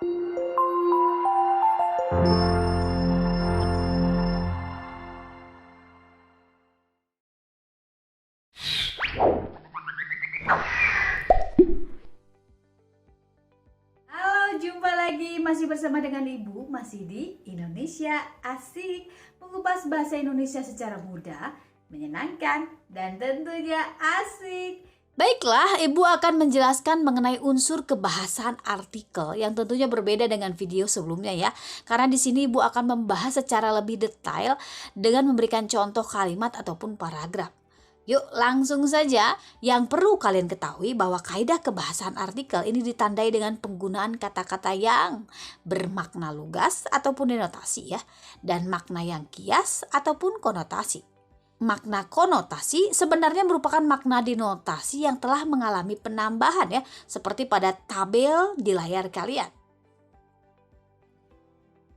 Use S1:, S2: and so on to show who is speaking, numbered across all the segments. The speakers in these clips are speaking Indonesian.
S1: Halo, jumpa lagi masih bersama dengan Ibu, masih di Indonesia Asik, mengupas bahasa Indonesia secara mudah, menyenangkan, dan tentunya asik. Baiklah, Ibu akan menjelaskan mengenai unsur kebahasan artikel yang tentunya berbeda dengan video sebelumnya ya. Karena di sini Ibu akan membahas secara lebih detail dengan memberikan contoh kalimat ataupun paragraf. Yuk langsung saja, yang perlu kalian ketahui bahwa kaidah kebahasan artikel ini ditandai dengan penggunaan kata-kata yang bermakna lugas ataupun denotasi ya, dan makna yang kias ataupun konotasi. Makna konotasi sebenarnya merupakan makna denotasi yang telah mengalami penambahan ya, seperti pada tabel di layar kalian.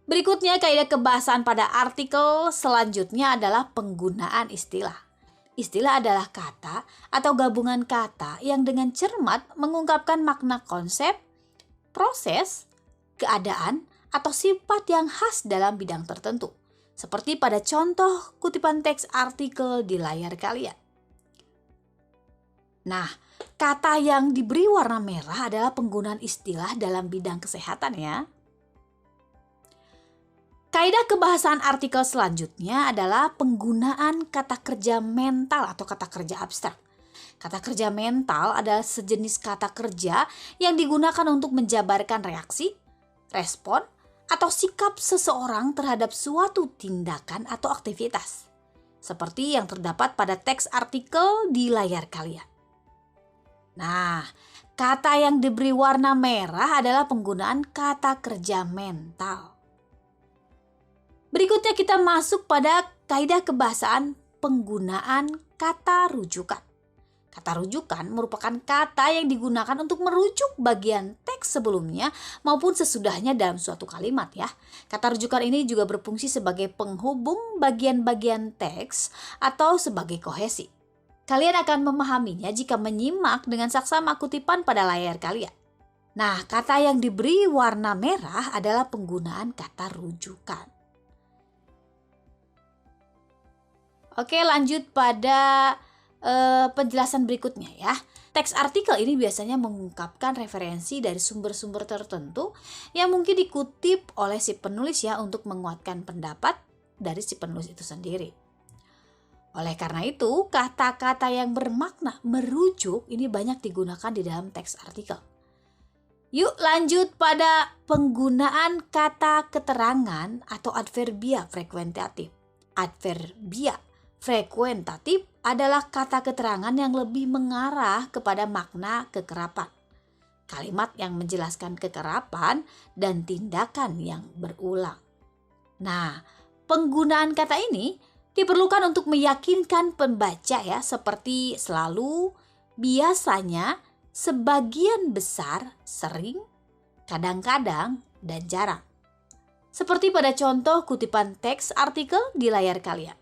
S1: Berikutnya kaidah kebahasan pada artikel selanjutnya adalah penggunaan istilah. Istilah adalah kata atau gabungan kata yang dengan cermat mengungkapkan makna konsep, proses, keadaan, atau sifat yang khas dalam bidang tertentu. Seperti pada contoh kutipan teks artikel di layar kalian. Nah, kata yang diberi warna merah adalah penggunaan istilah dalam bidang kesehatan ya. Kaidah kebahasan artikel selanjutnya adalah penggunaan kata kerja mental atau kata kerja abstrak. Kata kerja mental adalah sejenis kata kerja yang digunakan untuk menjabarkan reaksi, respon, atau sikap seseorang terhadap suatu tindakan atau aktivitas. Seperti yang terdapat pada teks artikel di layar kalian. Nah, kata yang diberi warna merah adalah penggunaan kata kerja mental. Berikutnya kita masuk pada kaidah kebahasaan penggunaan kata rujukan. Kata rujukan merupakan kata yang digunakan untuk merujuk bagian teks sebelumnya maupun sesudahnya dalam suatu kalimat ya. Kata rujukan ini juga berfungsi sebagai penghubung bagian-bagian teks atau sebagai kohesi. Kalian akan memahaminya jika menyimak dengan saksama kutipan pada layar kalian. Nah, kata yang diberi warna merah adalah penggunaan kata rujukan. Oke, lanjut pada penjelasan berikutnya ya. Teks artikel ini biasanya mengungkapkan referensi dari sumber-sumber tertentu yang mungkin dikutip oleh si penulis ya untuk menguatkan pendapat dari si penulis itu sendiri. Oleh karena itu, kata-kata yang bermakna merujuk ini banyak digunakan di dalam teks artikel. Yuk lanjut pada penggunaan kata keterangan atau adverbia frekuentatif. Adverbia frekuentatif adalah kata keterangan yang lebih mengarah kepada makna kekerapan. Kalimat yang menjelaskan kekerapan dan tindakan yang berulang. Nah, penggunaan kata ini diperlukan untuk meyakinkan pembaca ya, seperti selalu, biasanya, sebagian besar, sering, kadang-kadang, dan jarang. Seperti pada contoh kutipan teks artikel di layar kalian.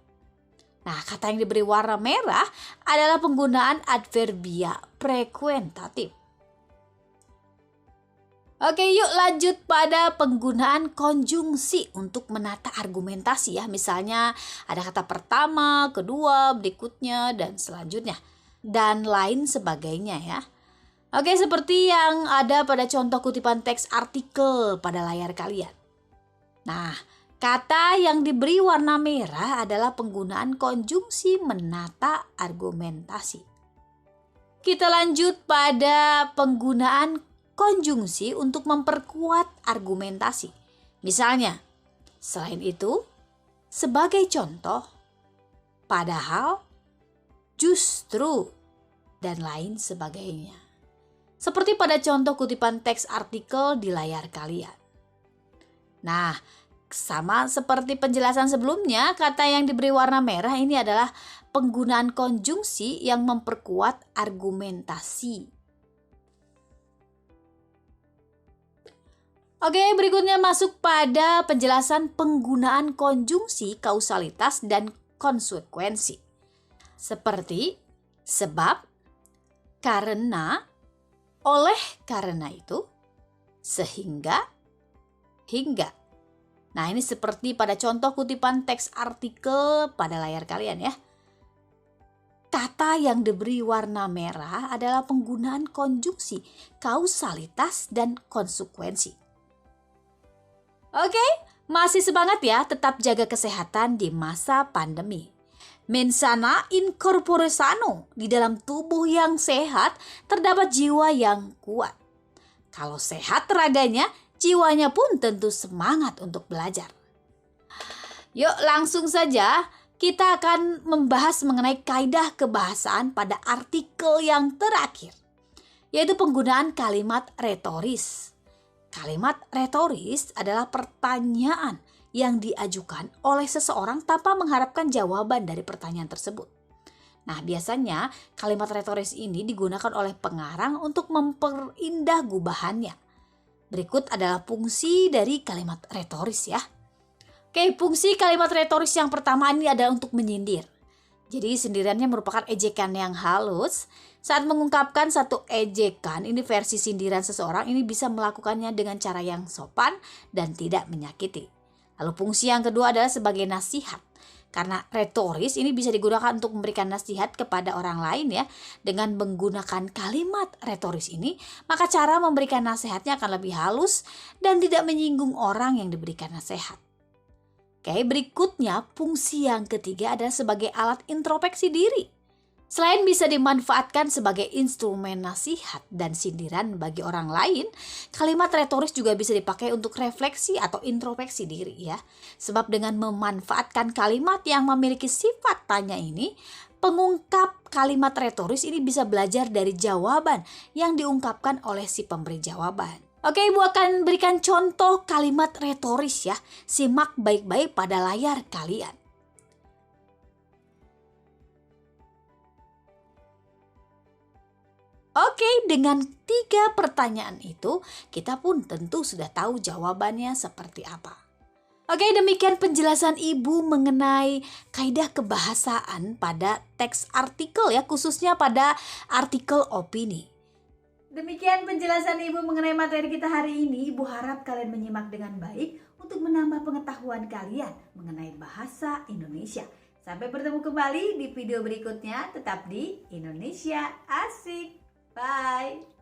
S1: Nah, kata yang diberi warna merah adalah penggunaan adverbia frekuentatif. Oke, yuk lanjut pada penggunaan konjungsi untuk menata argumentasi ya. Misalnya ada kata pertama, kedua, berikutnya, dan selanjutnya. Dan lain sebagainya ya. Oke, seperti yang ada pada contoh kutipan teks artikel pada layar kalian. Nah, kata yang diberi warna merah adalah penggunaan konjungsi menata argumentasi. Kita lanjut pada penggunaan konjungsi untuk memperkuat argumentasi. Misalnya, selain itu, sebagai contoh, padahal, justru, dan lain sebagainya. Seperti pada contoh kutipan teks artikel di layar kalian. Nah, sama seperti penjelasan sebelumnya, kata yang diberi warna merah ini adalah penggunaan konjungsi yang memperkuat argumentasi. Oke, berikutnya masuk pada penjelasan penggunaan konjungsi kausalitas dan konsekuensi. Seperti sebab, karena, oleh karena itu, sehingga, hingga. Nah, ini seperti pada contoh kutipan teks artikel pada layar kalian ya. Kata yang diberi warna merah adalah penggunaan konjungsi, kausalitas, dan konsekuensi. Oke, masih semangat ya, tetap jaga kesehatan di masa pandemi. Mensana in corpore sano, di dalam tubuh yang sehat terdapat jiwa yang kuat. Kalau sehat raganya, jiwanya pun tentu semangat untuk belajar. Yuk langsung saja kita akan membahas mengenai kaidah kebahasaan pada artikel yang terakhir, yaitu penggunaan kalimat retoris. Kalimat retoris adalah pertanyaan yang diajukan oleh seseorang tanpa mengharapkan jawaban dari pertanyaan tersebut. Nah, biasanya kalimat retoris ini digunakan oleh pengarang untuk memperindah gubahannya. Berikut adalah fungsi dari kalimat retoris ya. Oke, fungsi kalimat retoris yang pertama ini adalah untuk menyindir. Jadi sindirannya merupakan ejekan yang halus. Saat mengungkapkan satu ejekan, ini versi sindiran seseorang, ini bisa melakukannya dengan cara yang sopan dan tidak menyakiti. Lalu fungsi yang kedua adalah sebagai nasihat. Karena retoris ini bisa digunakan untuk memberikan nasihat kepada orang lain ya. Dengan menggunakan kalimat retoris ini, maka cara memberikan nasihatnya akan lebih halus dan tidak menyinggung orang yang diberikan nasihat. Oke, berikutnya fungsi yang ketiga adalah sebagai alat introspeksi diri. Selain bisa dimanfaatkan sebagai instrumen nasihat dan sindiran bagi orang lain, kalimat retoris juga bisa dipakai untuk refleksi atau introspeksi diri ya. Sebab dengan memanfaatkan kalimat yang memiliki sifat tanya ini, pengungkap kalimat retoris ini bisa belajar dari jawaban yang diungkapkan oleh si pemberi jawaban. Oke, Ibu akan berikan contoh kalimat retoris ya. Simak baik-baik pada layar kalian. Oke, dengan 3 pertanyaan itu, kita pun tentu sudah tahu jawabannya seperti apa. Oke, demikian penjelasan Ibu mengenai kaidah kebahasaan pada teks artikel ya, khususnya pada artikel opini. Demikian penjelasan Ibu mengenai materi kita hari ini. Ibu harap kalian menyimak dengan baik untuk menambah pengetahuan kalian mengenai bahasa Indonesia. Sampai bertemu kembali di video berikutnya, tetap di Indonesia Asik. Bye.